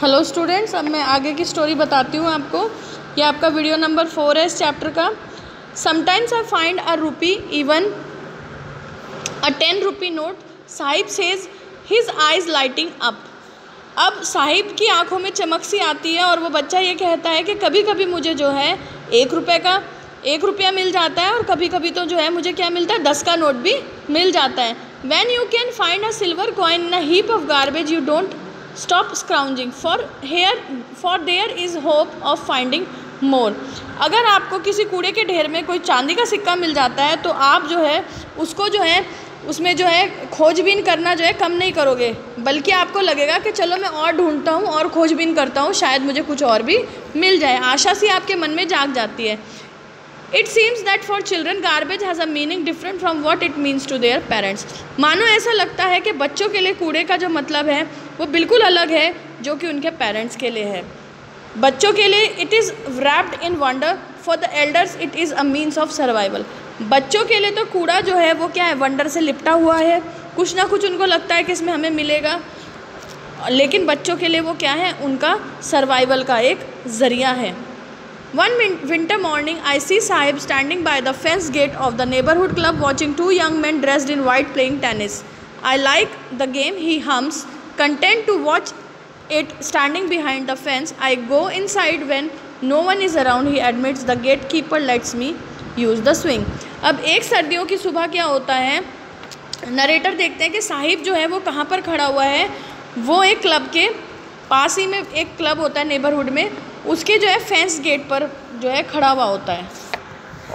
Hello students, अब मैं आगे की स्टोरी बताती हूँ आपको। ये आपका वीडियो नंबर 4 है इस चैप्टर का। Sometimes I find a rupee even a 10 rupee note, Sahib says his eyes lighting up. अब साहिब की आंखों में चमक सी आती है और वो बच्चा ये कहता है कि कभी कभी मुझे जो है 1 रुपया मिल जाता है और कभी कभी तो जो है मुझे क्या मिलता है 10 का नोट भी मिल जाता है। When you can find a silver coin in a heap of garbage you don't stop scrounging for there is hope of finding more. अगर आपको किसी कूड़े के ढेर में कोई चांदी का सिक्का मिल जाता है तो आप जो है उसको जो है उसमें जो है खोजबीन करना जो है कम नहीं करोगे, बल्कि आपको लगेगा कि चलो मैं और ढूंढता हूँ और खोजबीन करता हूँ, शायद मुझे कुछ और भी मिल जाए। आशा सी आपके मन में जाग जाती है। It seems that for children garbage has a meaning different from what it means to their parents. मानो ऐसा लगता है कि बच्चों के लिए कूड़े का जो मतलब है वो बिल्कुल अलग है जो कि उनके पेरेंट्स के लिए है। बच्चों के लिए it is wrapped in wonder, for the elders it is a means of survival. बच्चों के लिए तो कूड़ा जो है वो क्या है, वंडर से लिपटा हुआ है, कुछ ना कुछ उनको लगता है कि इसमें हमें मिलेगा, लेकिन बच्चों के लिए वो क्या है, उनका सर्वाइवल का एक ज़रिया है। One winter morning, I see Sahib standing by the fence gate of the neighborhood club watching 2 young men dressed in white playing tennis. I like the game, he hums, content to watch it standing behind the fence. I go inside when no one is around, he admits, the gatekeeper lets me use the swing. अब एक सर्दियों की सुबह क्या होता है, narrator देखते हैं कि साहिब जो है वो कहाँ पर खड़ा हुआ है। वो एक क्लब के पास ही में एक क्लब होता है नेबरहुड में, उसके जो है फेंस गेट पर जो है खड़ा हुआ होता है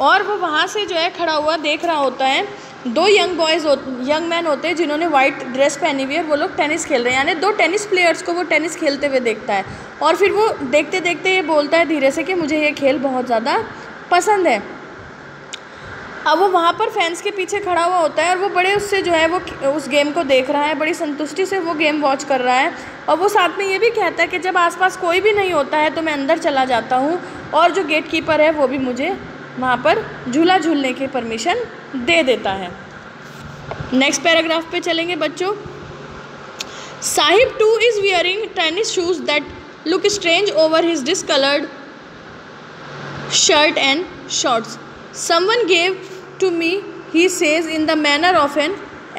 और वो वहाँ से जो है खड़ा हुआ देख रहा होता है। 2 यंग मैन होते हैं जिन्होंने वाइट ड्रेस पहनी हुई है, वो लोग टेनिस खेल रहे हैं, यानी 2 टेनिस प्लेयर्स को वो टेनिस खेलते हुए देखता है और फिर वो देखते देखते ये बोलता है धीरे से कि मुझे ये खेल बहुत ज़्यादा पसंद है। अब वो वहाँ पर फैंस के पीछे खड़ा हुआ होता है और वो बड़े उससे जो है वो उस गेम को देख रहा है, बड़ी संतुष्टि से वो गेम वॉच कर रहा है और वो साथ में ये भी कहता है कि जब आसपास कोई भी नहीं होता है तो मैं अंदर चला जाता हूँ और जो गेट कीपर है वो भी मुझे वहाँ पर झूला झूलने की परमिशन दे देता है। नेक्स्ट पैराग्राफ पे चलेंगे बच्चों। Sahib two is wearing tennis shoes that look strange over his discoloured shirt and shorts. Someone gave to me, he says in the manner of an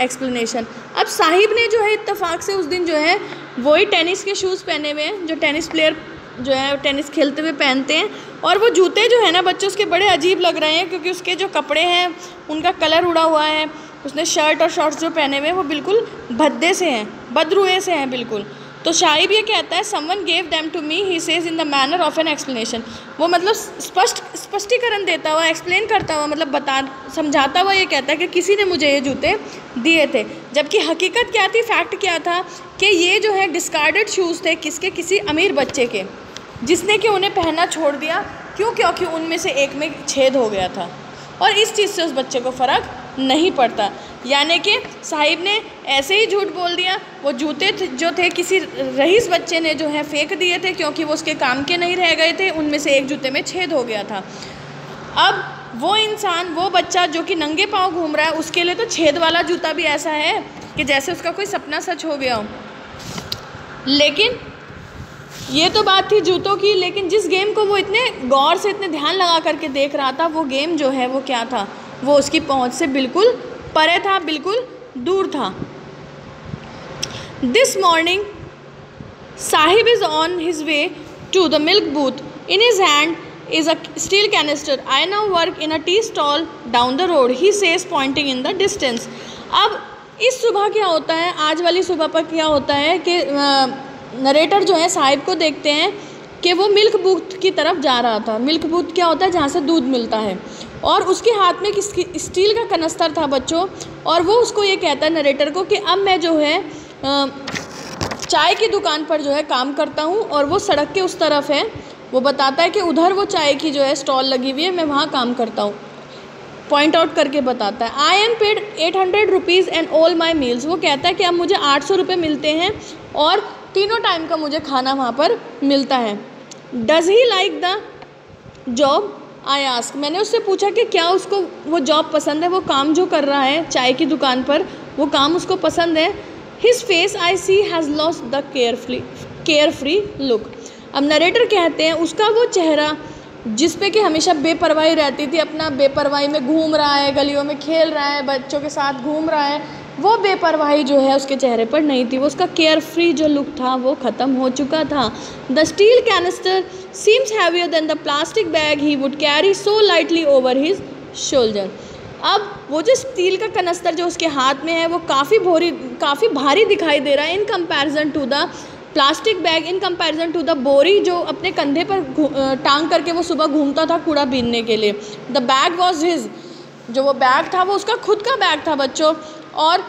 explanation. अब साहिब ने जो है इत्तेफाक से उस दिन जो है वही टेनिस के शूज़ पहने हुए हैं जो टेनिस प्लेयर जो है टेनिस खेलते हुए पहनते हैं, और वो जूते जो है ना बच्चों उसके बड़े अजीब लग रहे हैं क्योंकि उसके जो कपड़े हैं उनका कलर उड़ा हुआ है। उसने शर्ट और शॉर्ट्स जो पहने हुए हैं वो बिल्कुल भद्दे से हैं, बदरुए से हैं बिल्कुल। तो साहिब ये कहता है someone gave them to me, he says in the manner of an explanation. वो मतलब स्पष्टीकरण देता हुआ, एक्सप्लेन करता हुआ, मतलब समझाता हुआ ये कहता है कि किसी ने मुझे ये जूते दिए थे, जबकि हकीकत क्या थी, फैक्ट क्या था कि ये जो है डिस्कार्डेड शूज़ थे किसी अमीर बच्चे के, जिसने कि उन्हें पहनना छोड़ दिया। क्यों? क्योंकि उनमें से एक में छेद हो गया था और इस चीज़ से उस बच्चे को फ़र्क नहीं पड़ता। यानी कि साहिब ने ऐसे ही झूठ बोल दिया। वो जूते जो थे किसी रईस बच्चे ने जो है फेंक दिए थे क्योंकि वो उसके काम के नहीं रह गए थे, उनमें से एक जूते में छेद हो गया था। अब वो इंसान, वो बच्चा जो कि नंगे पाँव घूम रहा है, उसके लिए तो छेद वाला जूता भी ऐसा है कि जैसे उसका कोई सपना सच हो गया हो। लेकिन ये तो बात थी जूतों की, लेकिन जिस गेम को वो इतने गौर से, इतने ध्यान लगा करके देख रहा था, वो गेम जो है वो क्या था, वो उसकी पहुंच से बिल्कुल परे था, बिल्कुल दूर था। This morning Saheb is on his way to the milk booth, in his hand is a steel canister. I now work in a tea stall down the road, he says pointing in the distance. अब इस सुबह क्या होता है, आज वाली सुबह पर क्या होता है कि नरेटर जो है साहिब को देखते हैं कि वो मिल्क बूथ की तरफ जा रहा था। मिल्क बूथ क्या होता है, जहाँ से दूध मिलता है, और उसके हाथ में स्टील का कनस्तर था बच्चों, और वो उसको ये कहता है नरेटर को कि अब मैं जो है चाय की दुकान पर जो है काम करता हूँ और वो सड़क के उस तरफ है। वो बताता है कि उधर वो चाय की जो है स्टॉल लगी हुई है, मैं वहाँ काम करता हूँ, पॉइंट आउट करके बताता है। I am paid 800 rupees and all my meals. वो कहता है कि अब मुझे 800 रुपये मिलते हैं और तीनों टाइम का मुझे खाना वहाँ पर मिलता है। Does he like the job, I ask. मैंने उससे पूछा कि क्या उसको वो जॉब पसंद है, वो काम जो कर रहा है चाय की दुकान पर, वो काम उसको पसंद है। His face I see has lost the carefree look. अब नरेटर कहते हैं उसका वो चेहरा जिस पे कि हमेशा बेपरवाही रहती थी, अपना बेपरवाही में घूम रहा है, गलियों में खेल रहा है, बच्चों के साथ घूम रहा है, वो बेपरवाही जो है उसके चेहरे पर नहीं थी। वो उसका केयर फ्री जो लुक था वो ख़त्म हो चुका था। The steel canister seems heavier than the plastic bag he would carry so lightly over his shoulder. अब वो जो स्टील का कनस्तर जो उसके हाथ में है वो काफ़ी भारी दिखाई दे रहा है in comparison to the plastic bag, in comparison to the बोरी जो अपने कंधे पर टांग करके वो सुबह घूमता था कूड़ा बीनने के लिए। द बैग वॉज हिज, जो वो बैग था वो उसका खुद का बैग था बच्चों। और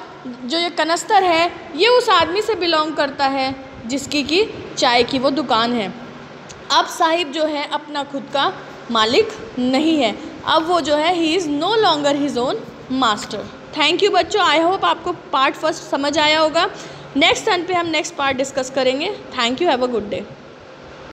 जो ये कनस्तर है ये उस आदमी से बिलोंग करता है जिसकी कि चाय की वो दुकान है। अब साहिब जो है अपना खुद का मालिक नहीं है, अब वो जो है he is no longer his own master. Thank you बच्चों, आई होप आपको पार्ट फर्स्ट समझ आया होगा। नेक्स्ट टर्न पे हम नेक्स्ट पार्ट डिस्कस करेंगे। Thank you, have a good day.